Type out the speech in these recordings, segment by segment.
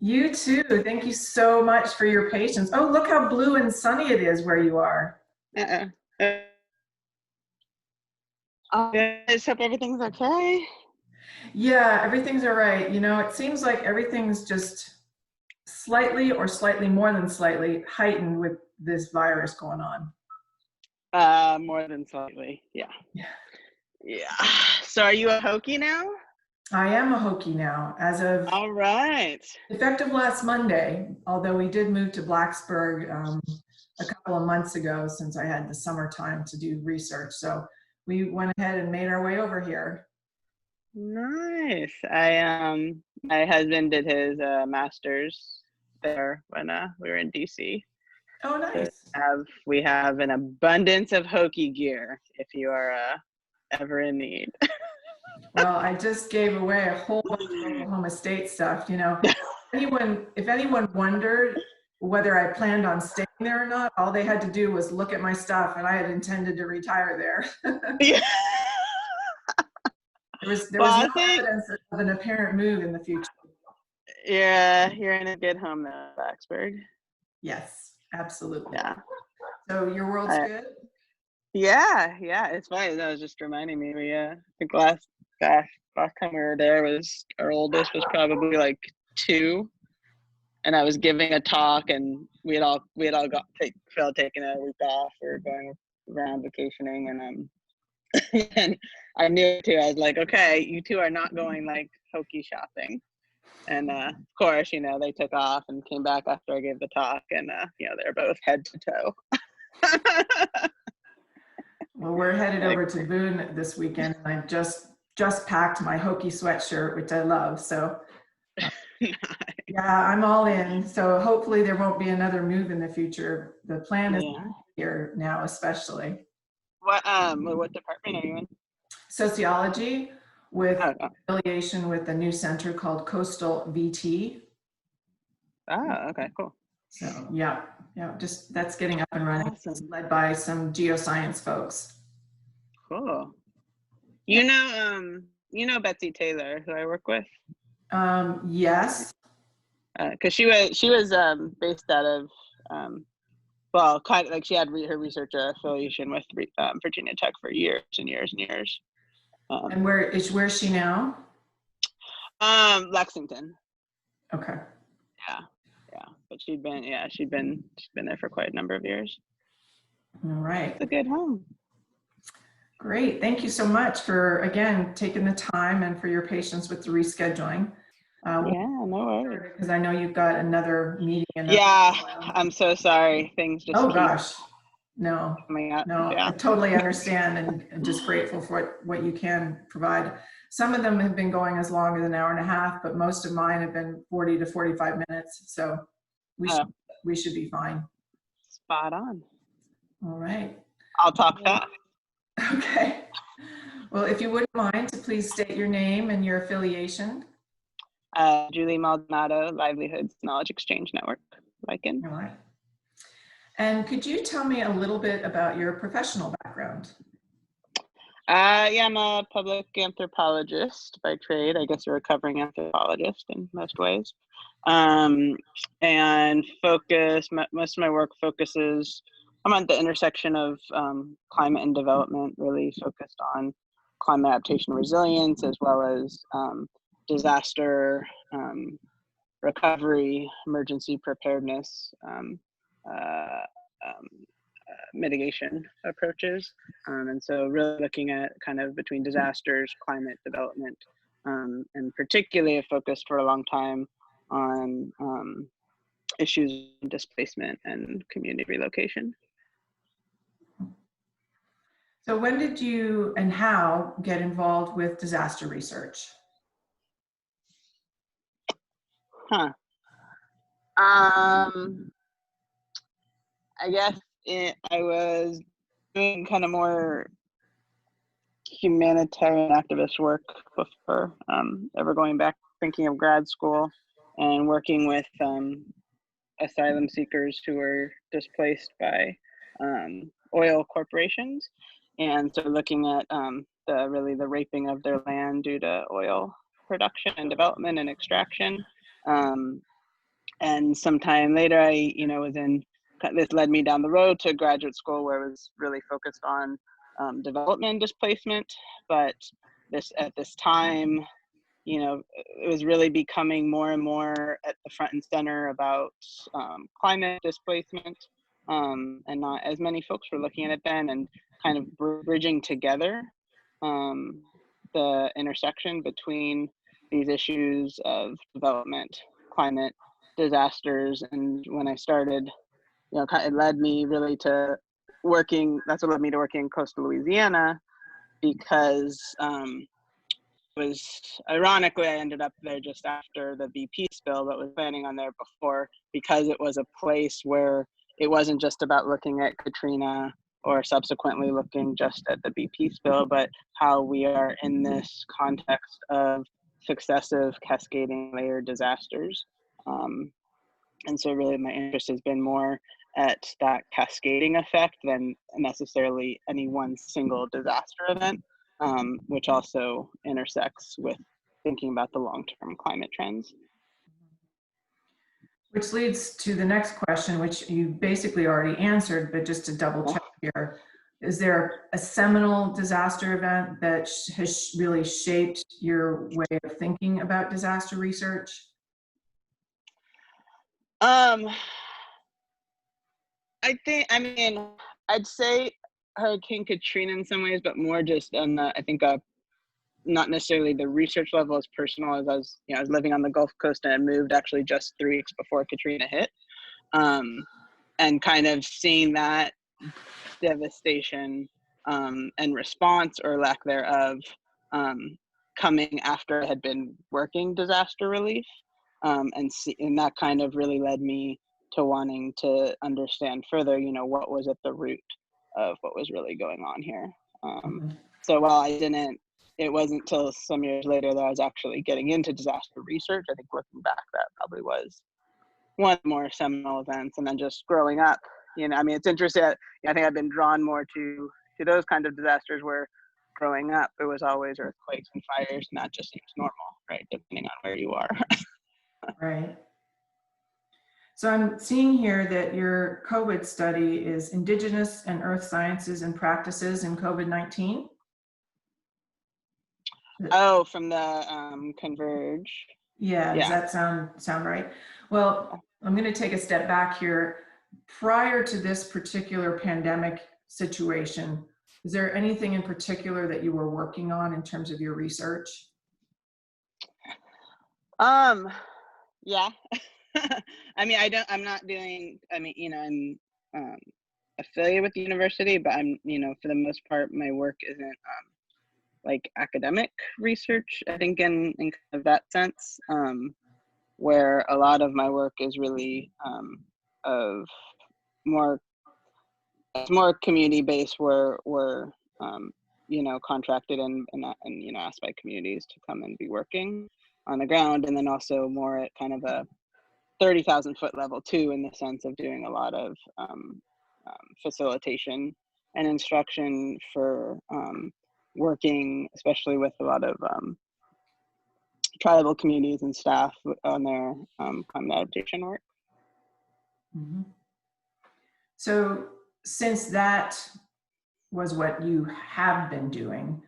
You too. Thank you so much for your patience. Oh, look how blue and sunny it is where you are. Uh-uh. I just hope everything's okay. Yeah, everything's all right. You know, it seems like everything's just slightly or slightly more than slightly heightened with this virus going on. More than slightly. Yeah. Yeah. Yeah. So are you a Hokie now? I am a Hokie now, as of All right. effective last Monday, although we did move to Blacksburg a couple of months ago since I had the summertime to do research. So we went ahead and made our way over here. Nice. My husband did his master's there when we were in DC. Oh, nice. So we have an abundance of Hokie gear if you are ever in need. Well, I just gave away a whole bunch of Oklahoma State stuff. You know, if anyone wondered whether I planned on staying there or not, all they had to do was look at my stuff, and I had intended to retire there. Yeah. There was no evidence of an apparent move in the future. Yeah, you're in a good home though, Blacksburg. Yes, absolutely. Yeah. So your world's good? Yeah, it's funny. That was just reminding me. I think last time we were there our oldest was probably like 2, and I was giving a talk, and we had all taken a week off. We were going around vacationing, and and I knew it too. I was like, okay, you two are not going like Hokie shopping. And of course, they took off and came back after I gave the talk, and they're both head to toe. Well, we're headed over to Boone this weekend, and I just packed my Hokie sweatshirt, which I love. So yeah, I'm all in. So hopefully there won't be another move in the future. The plan is here now, especially. What department are you in? Sociology, with affiliation with a new center called Coastal VT. Oh, okay, cool. So yeah, just that's getting up and running. Awesome. Led by some geoscience folks. Cool. You know Betsy Taylor, who I work with? Yes. Because she was based out of well, kind of like she had her research affiliation with Virginia Tech for years and years and years. And where's she now? Lexington. Okay. Yeah, but she'd been there for quite a number of years. All right. It's a good home. Great. Thank you so much for, again, taking the time and for your patience with the rescheduling. Yeah, no worries. Because I know you've got another meeting. I'm so sorry. Things just oh gosh, no, yeah. I totally understand, and I'm just grateful for what you can provide. Some of them have been going as long as an hour and a half, but most of mine have been 40 to 45 minutes. So we should be fine. Spot on. All right. I'll talk fast. Okay. Well, if you wouldn't mind to please state your name and your affiliation. Julie Moldanado, Livelihoods Knowledge Exchange Network, Lycan. All right. And could you tell me a little bit about your professional background? I'm a public anthropologist by trade. I guess a recovering anthropologist in most ways. And most of my work focuses, I'm at the intersection of climate and development, really focused on climate adaptation and resilience, as well as disaster recovery, emergency preparedness, mitigation approaches. And so really looking at kind of between disasters, climate development, and particularly a focus for a long time on issues of displacement and community relocation. So when did you and how get involved with disaster research? I guess I was doing kind of more humanitarian activist work before ever going back, thinking of grad school and working with asylum seekers who were displaced by oil corporations. And so looking at the raping of their land due to oil production and development and extraction. And sometime later, this led me down the road to graduate school where I was really focused on development displacement. But at this time, it was really becoming more and more at the front and center about climate displacement. And not as many folks were looking at it then, and kind of bridging together the intersection between these issues of development, climate, disasters. And when I started, it led me really to that's what led me to working in coastal Louisiana, because was ironically, I ended up there just after the BP spill, but was planning on there before, because it was a place where it wasn't just about looking at Katrina or subsequently looking just at the BP spill, but how we are in this context of successive cascading layered disasters. And so really my interest has been more at that cascading effect than necessarily any one single disaster event, which also intersects with thinking about the long-term climate trends. Which leads to the next question, which you basically already answered, but just to double check here. Is there a seminal disaster event that has really shaped your way of thinking about disaster research? I'd say Hurricane Katrina in some ways, but more just on not necessarily the research level as personal as I was living on the Gulf Coast, and I moved actually just 3 weeks before Katrina hit. And kind of seeing that devastation and response, or lack thereof, coming after I had been working disaster relief. And that kind of really led me to wanting to understand further, what was at the root of what was really going on here. So while it wasn't until some years later that I was actually getting into disaster research. I think looking back, that probably was one of the more seminal events. And then just growing up, it's interesting. I think I've been drawn more to those kinds of disasters where growing up, it was always earthquakes and fires, and that just seems normal, right? Depending on where you are. Right. So I'm seeing here that your COVID study is Indigenous and Earth Sciences and Practices in COVID-19. Oh, from the Converge. Yeah, does that sound right? Well, I'm going to take a step back here. Prior to this particular pandemic situation, is there anything in particular that you were working on in terms of your research? Yeah. I'm not doing, I'm affiliated with the university, but I'm, for the most part, my work isn't like academic research, I think in kind of that sense, where a lot of my work is really of more community based, where we're contracted and asked by communities to come and be working on the ground, and then also more at kind of a 30,000 foot level too, in the sense of doing a lot of facilitation and instruction for working, especially with a lot of tribal communities and staff on their climate adaptation work. Mm-hmm. So since that was what you have been doing,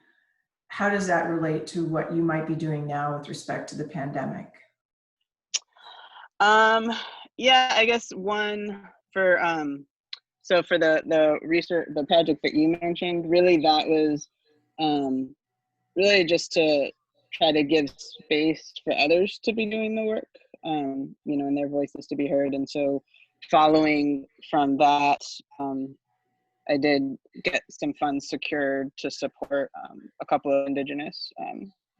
how does that relate to what you might be doing now with respect to the pandemic? Yeah, I guess one for so for the research, the project that you mentioned, really that was really just to try to give space for others to be doing the work, and their voices to be heard. And so following from that, I did get some funds secured to support a couple of Indigenous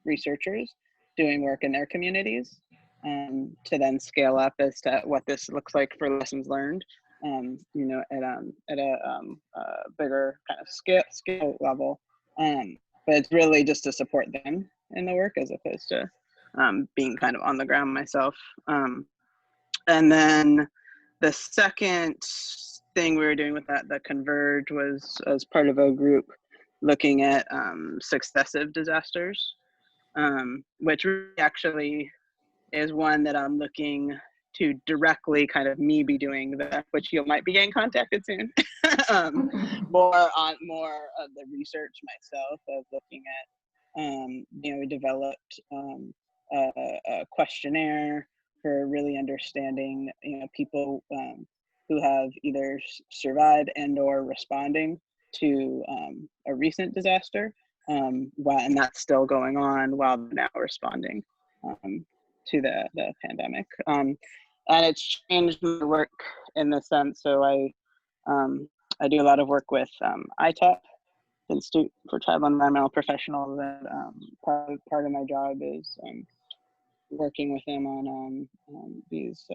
researchers doing work in their communities, to then scale up as to what this looks like for lessons learned, at a bigger kind of scale level. But it's really just to support them in the work, as opposed to being kind of on the ground myself. And then the second thing we were doing with the Converge was as part of a group looking at successive disasters, which actually is one that I'm looking to directly kind of me be doing which you might be getting contacted soon, more of the research myself of looking at, we developed a questionnaire for really understanding, people who have either survived and or responding to a recent disaster, and that's still going on while they're now responding to the pandemic. And it's changed my work in the sense, so I do a lot of work with ITAP, Institute for Tribal Environmental Professionals, and part of my job is working with them on these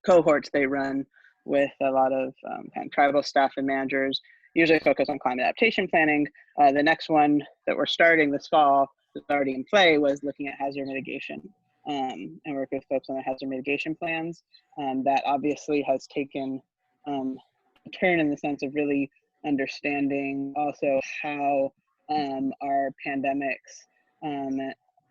cohorts they run with a lot of kind of tribal staff and managers, usually focused on climate adaptation planning. The next one that we're starting this fall, that's already in play, was looking at hazard mitigation, and work with folks on the hazard mitigation plans. That obviously has taken a turn in the sense of really understanding also how our pandemics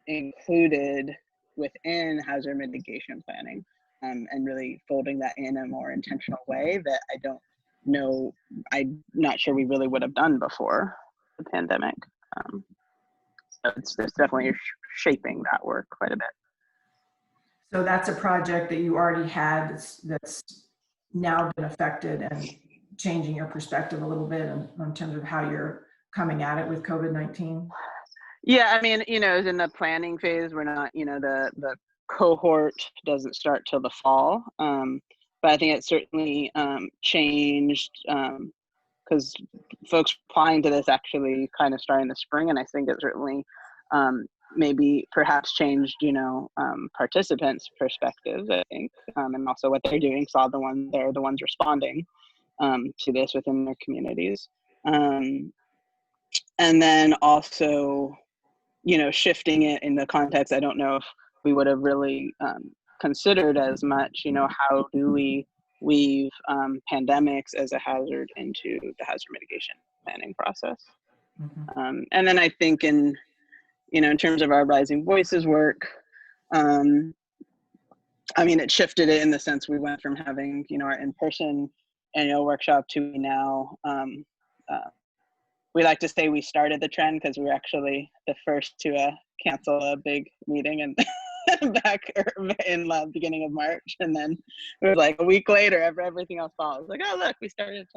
included within hazard mitigation planning, and really folding that in a more intentional way that I'm not sure we really would have done before the pandemic. So it's definitely shaping that work quite a bit. So that's a project that you already had that's now been affected and changing your perspective a little bit in terms of how you're coming at it with COVID-19? Yeah, I mean, it's in the planning phase. We're not, the cohort doesn't start till the fall. But I think it certainly changed because folks applying to this actually kind of starting in the spring. And I think it certainly maybe perhaps changed, participants' perspectives, I think, and also what they're doing. They're the ones responding to this within their communities. And then also, shifting it in the context, I don't know if we would have really considered as much, how do we weave pandemics as a hazard into the hazard mitigation planning process. Mm-hmm. And then I think in terms of our Rising Voices work, it shifted it in the sense we went from having, our in-person annual workshop to now, we like to say we started the trend because we were actually the first to cancel a big meeting and back in the beginning of March. And then it was like a week later, everything else followed. I was like, oh, look, we started a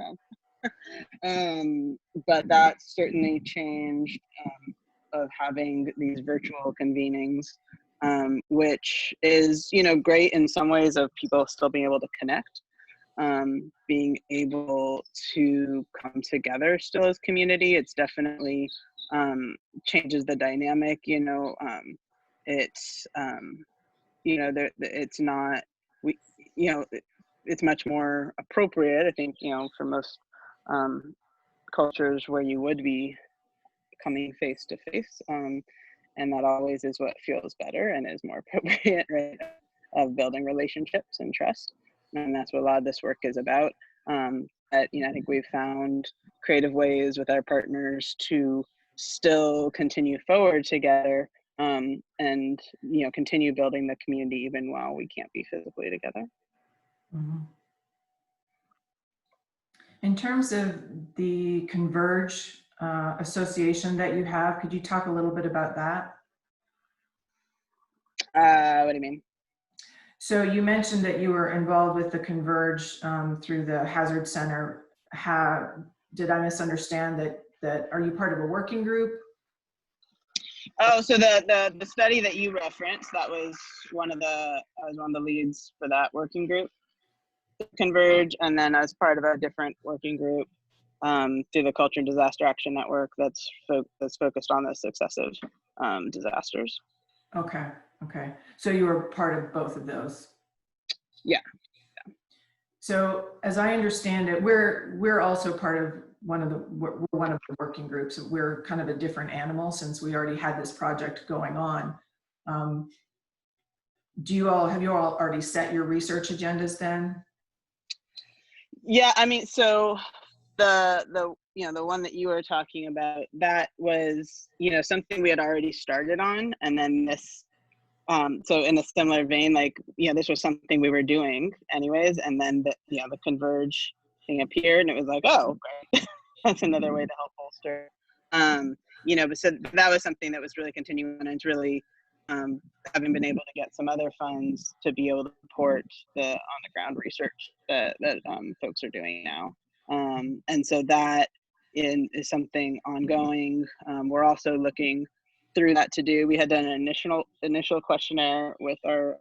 trend. But that certainly changed of having these virtual convenings, which is, great in some ways of people still being able to connect. Being able to come together still as community. It's definitely changes the dynamic, it's it's not, it's much more appropriate, I think, for most cultures where you would be coming face to face, and that always is what feels better and is more appropriate, right, of building relationships and trust. And that's what a lot of this work is about. I think we've found creative ways with our partners to still continue forward together, and continue building the community even while we can't be physically together. Mm-hmm. In terms of the Converge association that you have, could you talk a little bit about that? What do you mean? So you mentioned that you were involved with the Converge through the Hazard Center. Did I misunderstand that? Are you part of a working group? Oh, so the study that you referenced, I was one of the leads for that working group, Converge, and then as part of a different working group through the Culture and Disaster Action Network that's focused on the successive disasters. Okay. So you were part of both of those? Yeah. So as I understand it, we're also part of one of the working groups. We're kind of a different animal since we already had this project going on. Have you all already set your research agendas then? Yeah, so the one that you were talking about, that was something we had already started on, and then this So in a similar vein, like, this was something we were doing anyways, and then the Converge thing appeared, and it was like, oh, great. That's another way to help bolster. But so that was something that was really continuing, and it's really having been able to get some other funds to be able to support the on the ground research that folks are doing now. And so that is something ongoing. We're also looking through that to do. We had done an initial questionnaire with our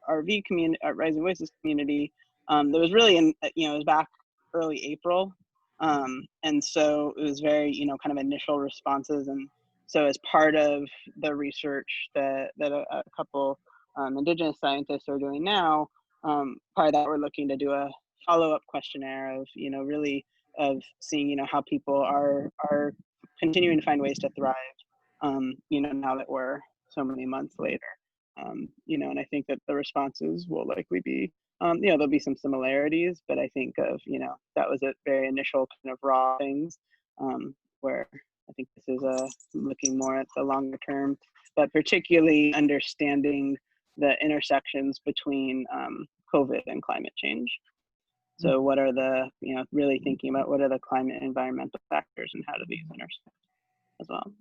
RV community, our Rising Voices community. That was really it was back early April. And so it was very, kind of initial responses. And so as part of the research that a couple Indigenous scientists are doing now, part of that, we're looking to do a follow-up questionnaire of, really of seeing, how people are continuing to find ways to thrive, now that we're so many months later. And I think that the responses will likely be, there'll be some similarities, but I think of, that was a very initial kind of raw things, where I think this is looking more at the longer term, but particularly understanding the intersections between COVID and climate change. So what are the, really thinking about what are the climate and environmental factors and how do these intersect as well.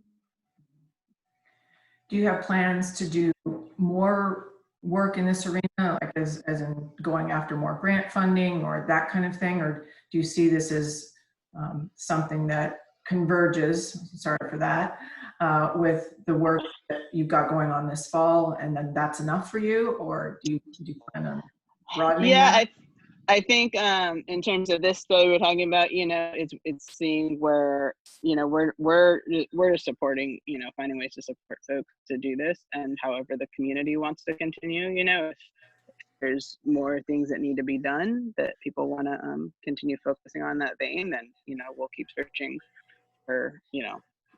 Do you have plans to do more work in this arena, like as in going after more grant funding or that kind of thing? Or do you see this as something that converges, sorry for that, with the work that you've got going on this fall, and then that's enough for you? Or do you plan on broadening that? I think in terms of this study we're talking about, it's seeing where, we're supporting, finding ways to support folks to do this, and however the community wants to continue, if there's more things that need to be done that people want to continue focusing on that vein, then, we'll keep searching for,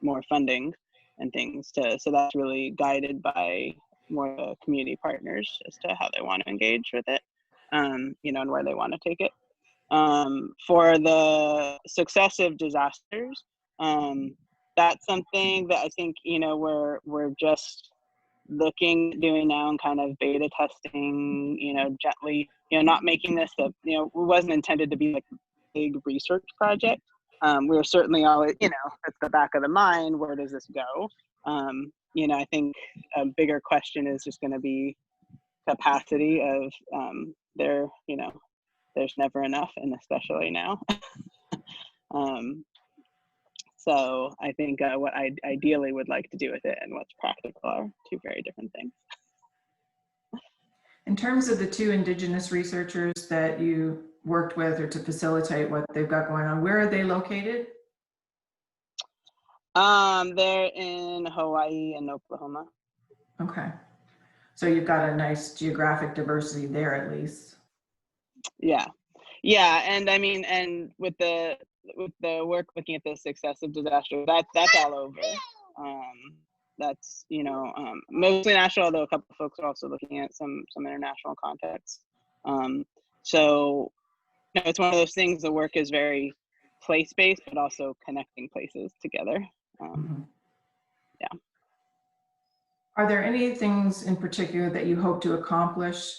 more funding and things so that's really guided by more community partners as to how they want to engage with it. And where they want to take it. For the successive disasters, that's something that I think, we're just doing now and kind of beta testing, gently, not making this it wasn't intended to be like a big research project. We were certainly always, at the back of the mind, where does this go? I think a bigger question is just going to be capacity of there's never enough, and especially now. So I think what I ideally would like to do with it and what's practical are two very different things. In terms of the two Indigenous researchers that you worked with or to facilitate what they've got going on, where are they located? They're in Hawaii and Oklahoma. Okay. So you've got a nice geographic diversity there, at least. Yeah, and I mean, and with the work looking at the successive disaster, that's all over. That's mostly national, although a couple of folks are also looking at some international contexts. So it's one of those things. The work is very place-based, but also connecting places together. Yeah. Are there any things in particular that you hope to accomplish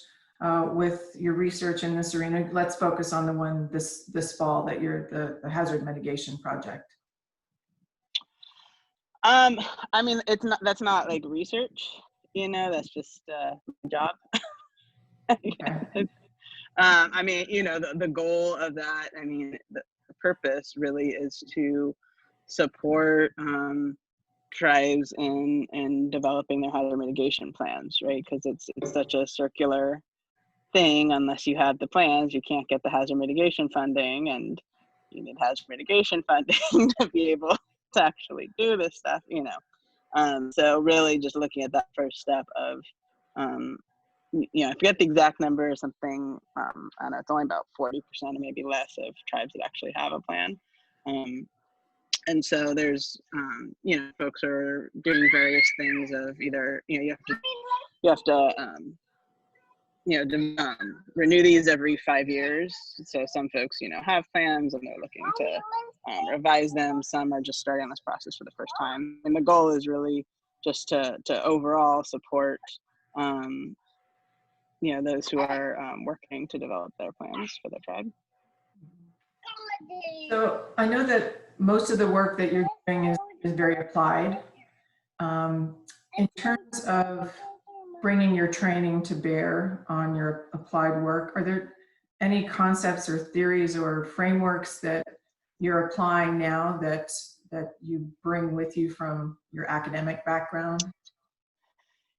with your research in this arena? Let's focus on the one this fall that you're the hazard mitigation project. I mean, that's not like research, that's just a job. Okay. I mean, the goal of that, I mean, the purpose really is to support tribes in developing their hazard mitigation plans, right? Because it's such a circular thing. Unless you have the plans, you can't get the hazard mitigation funding, and you need hazard mitigation funding to be able to actually do this stuff, So really just looking at that first step of, I forget the exact number or something, I don't know, it's only about 40% or maybe less of tribes that actually have a plan. And so there's, folks are doing various things of either, you have to renew these every 5 years. So some folks, have plans and they're looking to revise them. Some are just starting on this process for the first time. And the goal is really just to overall support those who are working to develop their plans for the tribe. So I know that most of the work that you're doing is very applied. In terms of bringing your training to bear on your applied work, are there any concepts or theories or frameworks that you're applying now that you bring with you from your academic background?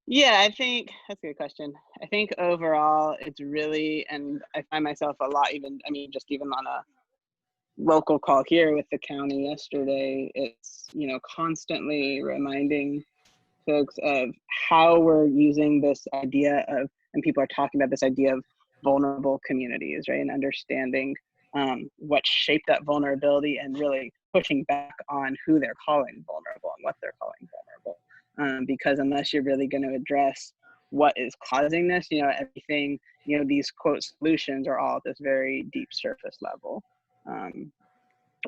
Yeah, I think that's a good question. I think overall it's really, and I find myself a lot, just even on a local call here with the county yesterday, it's, constantly reminding folks of how we're using this idea of, and people are talking about this idea of vulnerable communities, right? And understanding what shaped that vulnerability and really pushing back on who they're calling vulnerable and what they're calling vulnerable. Because unless you're really going to address what is causing this, everything, these quote solutions are all at this very deep surface level.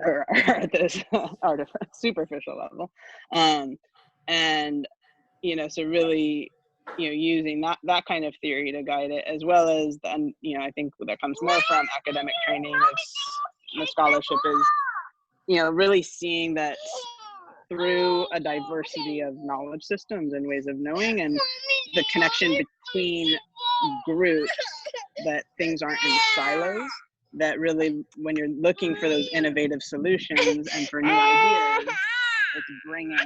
Or at this superficial level. And so really, using that kind of theory to guide it, as well as I think that comes more from academic training of the scholarship is, really seeing that through a diversity of knowledge systems and ways of knowing, and the connection between groups, that things aren't in silos, that really when you're looking for those innovative solutions and for new ideas, it's bringing,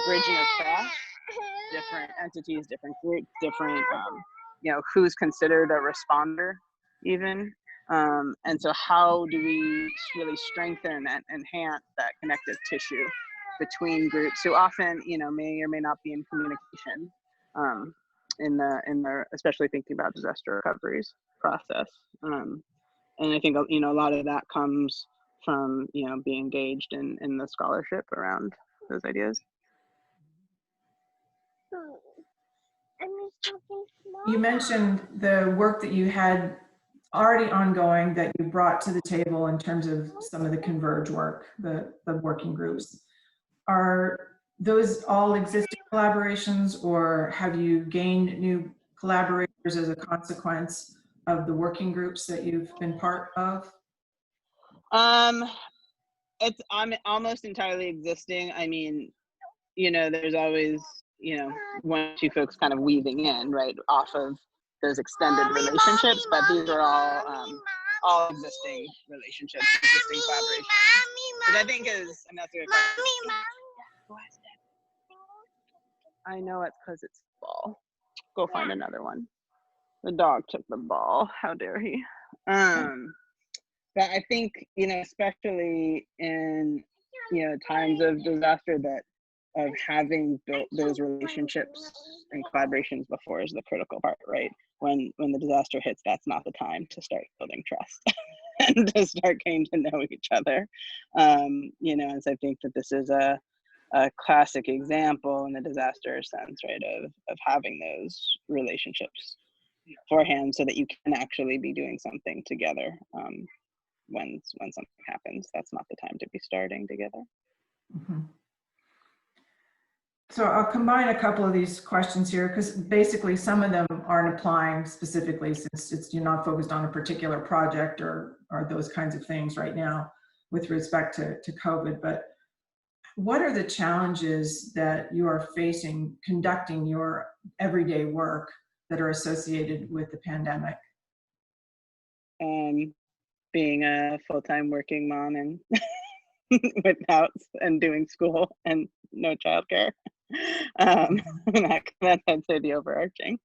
bridging across different entities, different groups, different, who's considered a responder even. And so how do we really strengthen and enhance that connective tissue between groups who often, may or may not be in communication, in the especially thinking about disaster recovery's process. And I think, a lot of that comes from, being engaged in the scholarship around those ideas. You mentioned the work that you had already ongoing that you brought to the table in terms of some of the Converge work, the working groups. Are those all existing collaborations, or have you gained new collaborators as a consequence of the working groups that you've been part of? It's almost entirely existing. There's always, one or two folks kind of weaving in, right, off of those extended relationships, but these are all existing relationships, existing collaborations, which I think is, and that's a good question. I know it's because it's the ball. Go find another one. The dog took the ball. How dare he? But I think, especially in, times of disaster, that of having built those relationships and collaborations before is the critical part, right? When the disaster hits, that's not the time to start building trust and to start getting to know each other. And so I think that this is a classic example in the disaster sense, right, of having those relationships beforehand so that you can actually be doing something together. When something happens, that's not the time to be starting together. Mm-hmm. So I'll combine a couple of these questions here, because basically some of them aren't applying specifically, since you're not focused on a particular project or those kinds of things right now with respect to COVID. But what are the challenges that you are facing conducting your everyday work that are associated with the pandemic? Being a full-time working mom and without and doing school and no childcare. I'd say the overarching.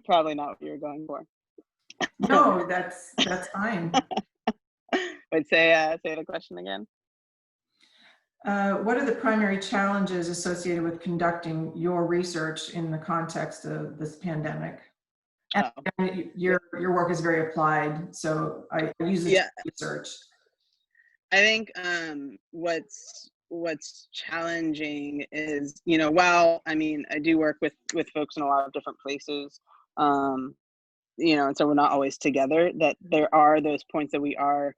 Probably not what you were going for. No, that's fine. Wait, say the question again. What are the primary challenges associated with conducting your research in the context of this pandemic? And your work is very applied, so I use it to research. I think what's challenging is, while I do work with folks in a lot of different places, and so we're not always together, that there are those points that we are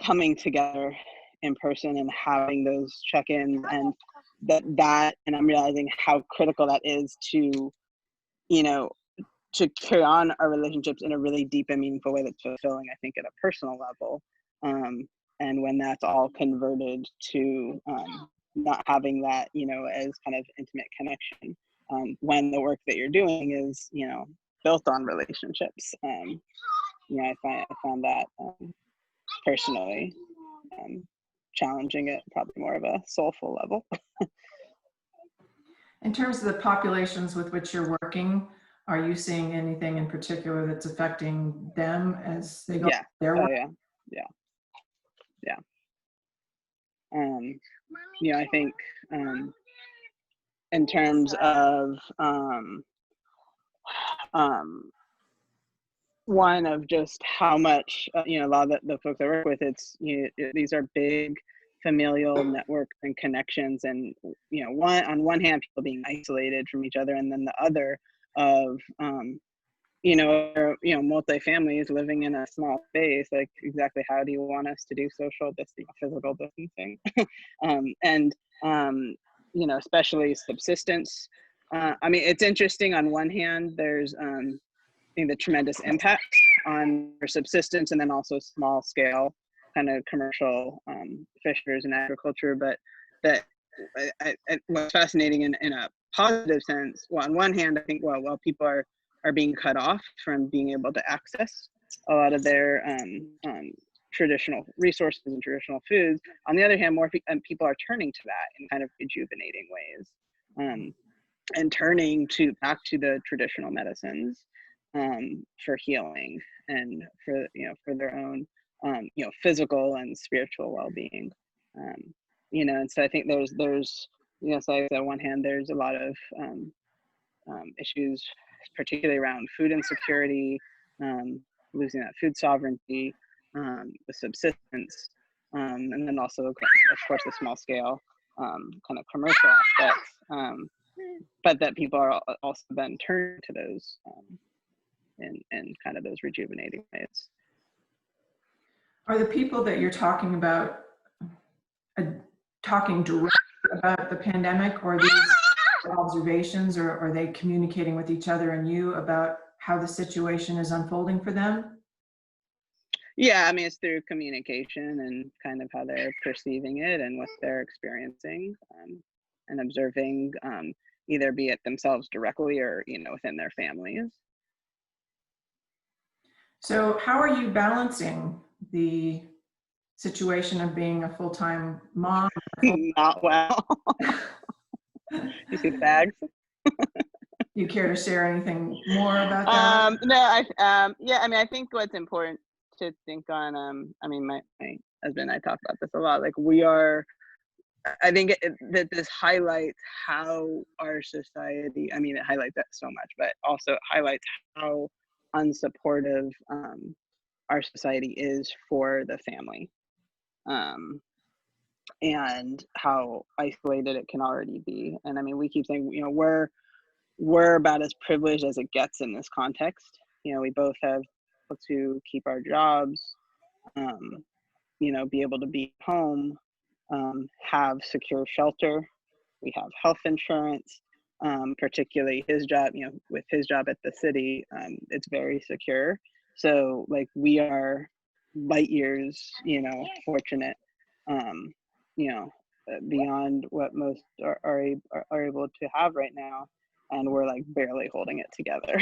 coming together in person and having those check-ins, and that, and I'm realizing how critical that is to, you know, to carry on our relationships in a really deep and meaningful way that's fulfilling, I think, at a personal level. And when that's all converted to not having that, you know, as kind of intimate connection, when the work that you're doing is, you know, built on relationships. You know, I found that personally challenging at probably more of a soulful level. In terms of the populations with which you're working, are you seeing anything in particular that's affecting them as they go their work? Yeah. You know, I think in terms of one of just how much, you know, a lot of the folks I work with, it's, you know, these are big familial networks and connections, and, you know, on one hand, people being isolated from each other, and then the other of, you know, multi-families living in a small space, like exactly how do you want us to do social distancing, physical distancing? And, you know, especially subsistence. I mean, it's interesting on one hand, there's, I think the tremendous impact on our subsistence, and then also small scale kind of commercial fishers and agriculture. But that what's fascinating in a positive sense, well, on one hand, I think, well, people are being cut off from being able to access a lot of their traditional resources and traditional foods. On the other hand, more people are turning to that in kind of rejuvenating ways, and turning back to the traditional medicines for healing and for, you know, for their own you know, physical and spiritual well-being. You know, and so I think there's you know, so like on one hand, there's a lot of issues, particularly around food insecurity, losing that food sovereignty, the subsistence, and then also, of course, the small scale kind of commercial aspects, but that people are also then turning to those in kind of those rejuvenating ways. Are the people that you're talking about talking directly about the pandemic, or these observations, or are they communicating with each other and you about how the situation is unfolding for them? Yeah, I mean, it's through communication and kind of how they're perceiving it and what they're experiencing, and observing, either be it themselves directly or, you know, within their families. So how are you balancing the situation of being a full-time mom? Not well. You see the bags? You care to share anything more about that? No, yeah, I mean, I think what's important to think on, I mean, my husband and I talk about this a lot, like I think that this highlights how our society, I mean, it highlights that so much, but also highlights how unsupportive our society is for the family, and how isolated it can already be. And I mean, we keep saying, you know, we're about as privileged as it gets in this context. You know, we both have to keep our jobs, you know, be able to be home, have secure shelter. We have health insurance, particularly his job, you know, with his job at the city, it's very secure. So like we are light years, you know, fortunate, you know, beyond what most are able to have right now. And we're like barely holding it together.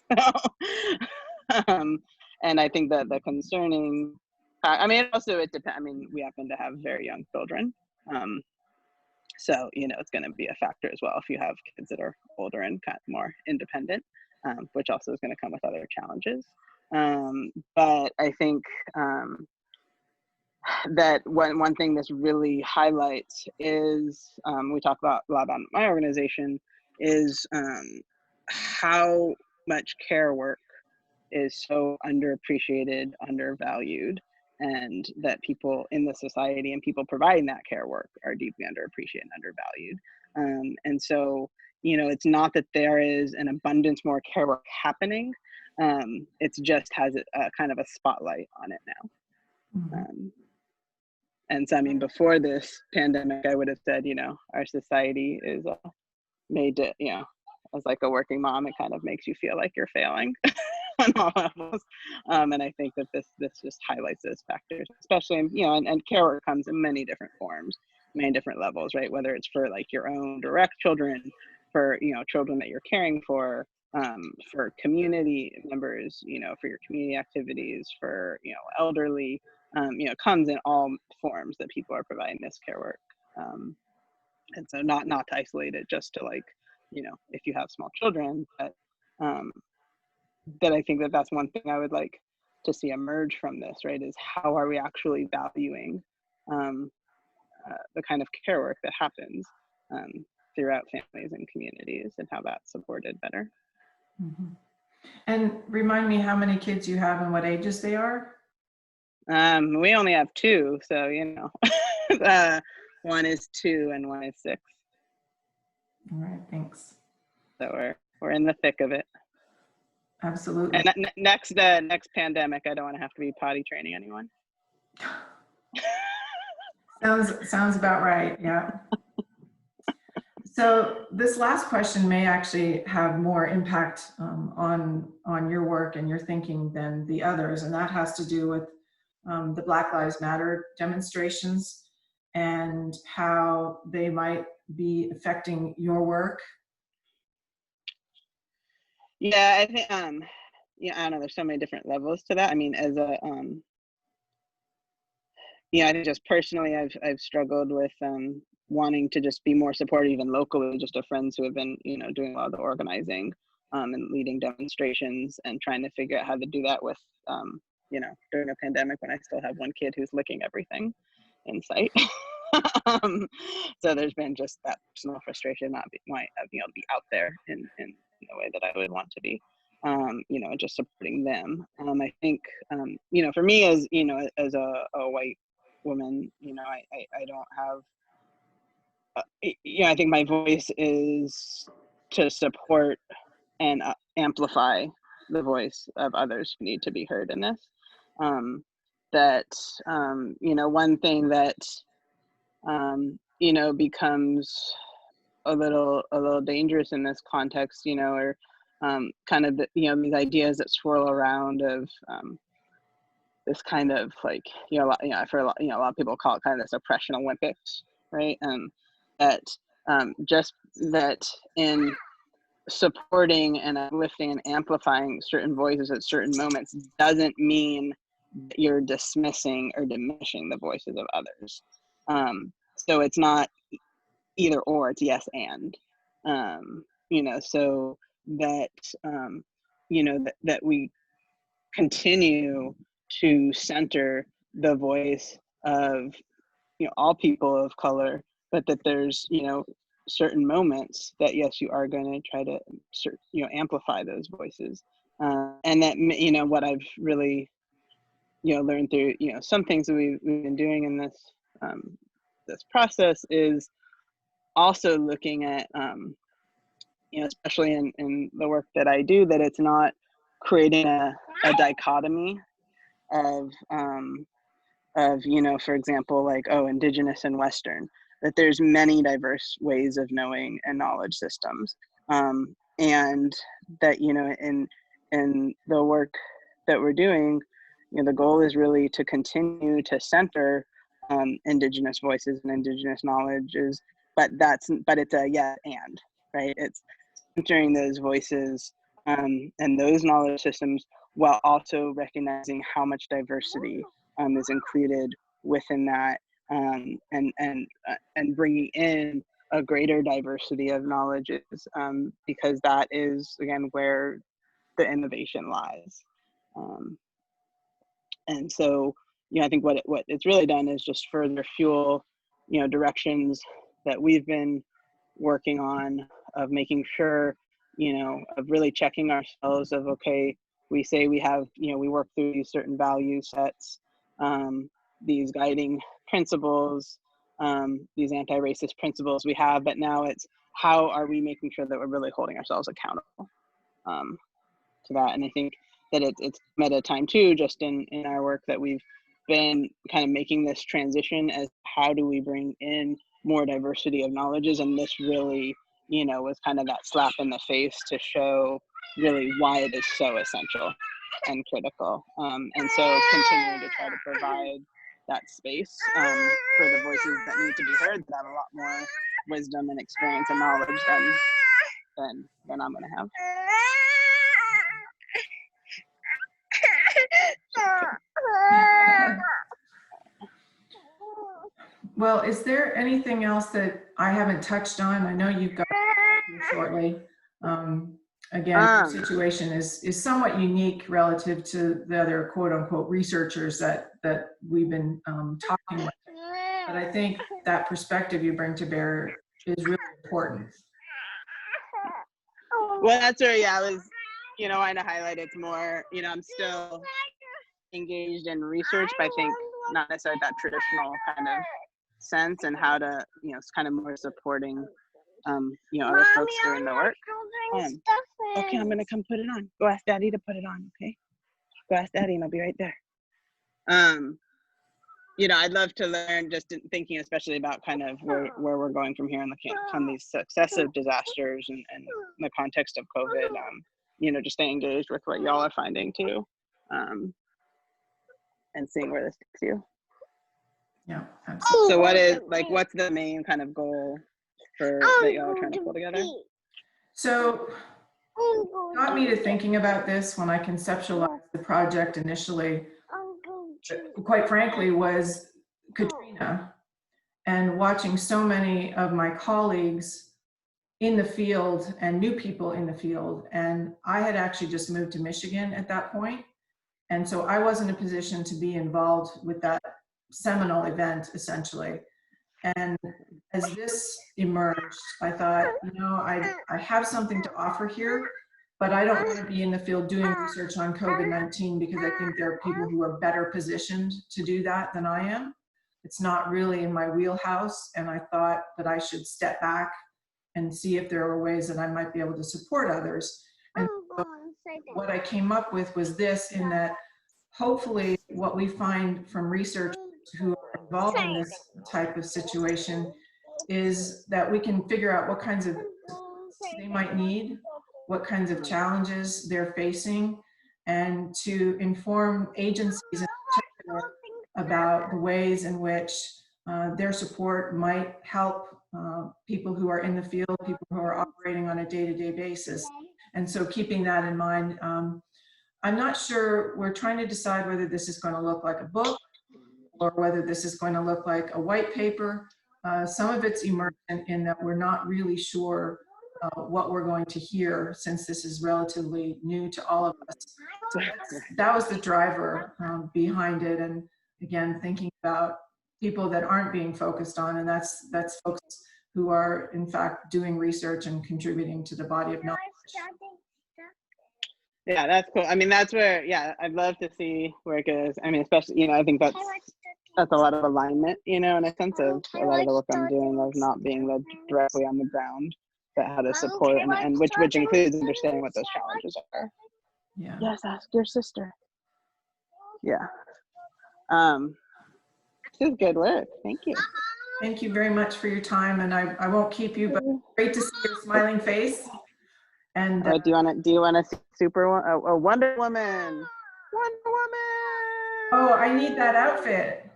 So, and I think that the concerning, I mean, it depends. I mean, we happen to have very young children. So, you know, it's going to be a factor as well if you have kids that are older and kind of more independent, which also is going to come with other challenges. But I think that one thing this really highlights is, we talk a lot about my organization, is how much care work is so underappreciated, undervalued, and that people in the society and people providing that care work are deeply underappreciated and undervalued. And so, you know, it's not that there is an abundance more care work happening. It's just has a kind of a spotlight on it now. Mm-hmm. And so, I mean, before this pandemic, I would have said, our society is made to, as like a working mom, it kind of makes you feel like you're failing on all levels. And I think that this just highlights those factors, especially, and care work comes in many different forms, many different levels, right? Whether it's for like your own direct children, for, children that you're caring for community members, for your community activities, for, elderly, comes in all forms that people are providing this care work. And so not to isolate it just to like, if you have small children, but that I think that that's one thing I would like to see emerge from this, right, is how are we actually valuing the kind of care work that happens throughout families and communities, and how that's supported better. Mm-hmm. And remind me how many kids you have and what ages they are? We only have two, so one is 2 and one is 6. All right, thanks. So we're in the thick of it. Absolutely. And next pandemic, I don't want to have to be potty training anyone. Sounds about right. Yeah. So this last question may actually have more impact on your work and your thinking than the others, and that has to do with the Black Lives Matter demonstrations and how they might be affecting your work. Yeah, I think I don't know, there's so many different levels to that. I mean, as a I think just personally, I've struggled with wanting to just be more supportive, even locally, just of friends who have been, doing a lot of the organizing and leading demonstrations, and trying to figure out how to do that with, during a pandemic when I still have one kid who's licking everything in sight. So there's been just that personal frustration, not be out there in the way that I would want to be, just supporting them. I think, for me as, as a white woman, I don't have, I think my voice is to support and amplify the voice of others who need to be heard in this. That, one thing that, becomes a little dangerous in this context, or kind of, these ideas that swirl around of this kind of like, I've heard a lot of people call it kind of this oppression Olympics, right? That just that in supporting and uplifting and amplifying certain voices at certain moments doesn't mean that you're dismissing or diminishing the voices of others. So it's not either or, it's yes and. So that that we continue to center the voice of all people of color, but that there's certain moments that yes, you are going to try to amplify those voices, and that what I've really learned through some things that we've been doing in this process is also looking at especially in the work that I do, that it's not creating a dichotomy of for example, like, Indigenous and Western, that there's many diverse ways of knowing and knowledge systems, and that in the work that we're doing, the goal is really to continue to center Indigenous voices and Indigenous knowledges, but it's a yes and, right? It's centering those voices and those knowledge systems while also recognizing how much diversity is included within that, and bringing in a greater diversity of knowledges, because that is, again, where the innovation lies. And so, I think what it's really done is just further fuel, directions that we've been working on, of making sure, of really checking ourselves of, okay, we say we have, we work through these certain value sets, these guiding principles, these anti-racist principles we have, but now it's how are we making sure that we're really holding ourselves accountable to that. And I think that it's come at a time too, just in our work, that we've been kind of making this transition as how do we bring in more diversity of knowledges, and this really, was kind of that slap in the face to show really why it is so essential and critical. And so continuing to try to provide that space for the voices that need to be heard, that have a lot more wisdom and experience and knowledge than I'm gonna have. Well, is there anything else that I haven't touched on? I know you've got shortly. Again, the situation is somewhat unique relative to the other quote unquote researchers that we've been talking with. But I think that perspective you bring to bear is really important. Well, that's where, I was, wanting to highlight it's more, I'm still engaged in research, but I think not necessarily that traditional kind of sense, and how to, it's kind of more supporting, other folks doing the work. Okay, I'm gonna come put it on. Go ask Daddy to put it on, okay? Go ask Daddy and I'll be right there. I'd love to learn, just in thinking especially about kind of where we're going from here, and looking at these successive disasters and the context of COVID, just stay engaged with what y'all are finding too, and seeing where this takes you. Yeah, absolutely. So what's the main kind of goal that y'all are trying to pull together? So it got me to thinking about this when I conceptualized the project initially, quite frankly, was Katrina, and watching so many of my colleagues in the field and new people in the field. And I had actually just moved to Michigan at that point. And so I wasn't in a position to be involved with that seminal event, essentially. And as this emerged, I thought, I have something to offer here, but I don't want to be in the field doing research on COVID-19, because I think there are people who are better positioned to do that than I am. It's not really in my wheelhouse, and I thought that I should step back and see if there were ways that I might be able to support others. And so what I came up with was this, in that hopefully what we find from researchers who are involved in this type of situation is that we can figure out what kinds of they might need, what kinds of challenges they're facing, and to inform agencies in particular about the ways in which their support might help people who are in the field, people who are operating on a day-to-day basis. And so keeping that in mind, I'm not sure, we're trying to decide whether this is going to look like a book or whether this is going to look like a white paper. Some of it's emergent in that we're not really sure what we're going to hear, since this is relatively new to all of us. So that was the driver behind it. And again, thinking about people that aren't being focused on, and that's folks who are in fact doing research and contributing to the body of knowledge. Yeah, that's cool. I mean, that's where, I'd love to see where it goes. I mean, especially, I think that's a lot of alignment, in a sense of a lot of the work I'm doing of not being led directly on the ground, but how to support, and which includes understanding what those challenges are. Yeah. Yes, ask your sister. Yeah. This is good work. Thank you. Thank you very much for your time, and I won't keep you, but great to see your smiling face. And do you want to see Wonder Woman? Wonder Woman! Oh, I need that outfit.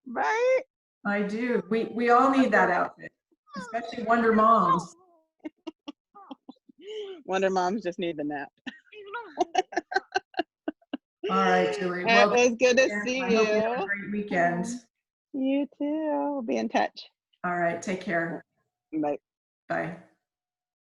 Right? I do. We all need that outfit, especially Wonder Moms. Wonder Moms just need the nap. All right, Julie. Well, it was good to see you. I hope you have a great weekend. You too. We'll be in touch. All right. Take care. Bye. Bye.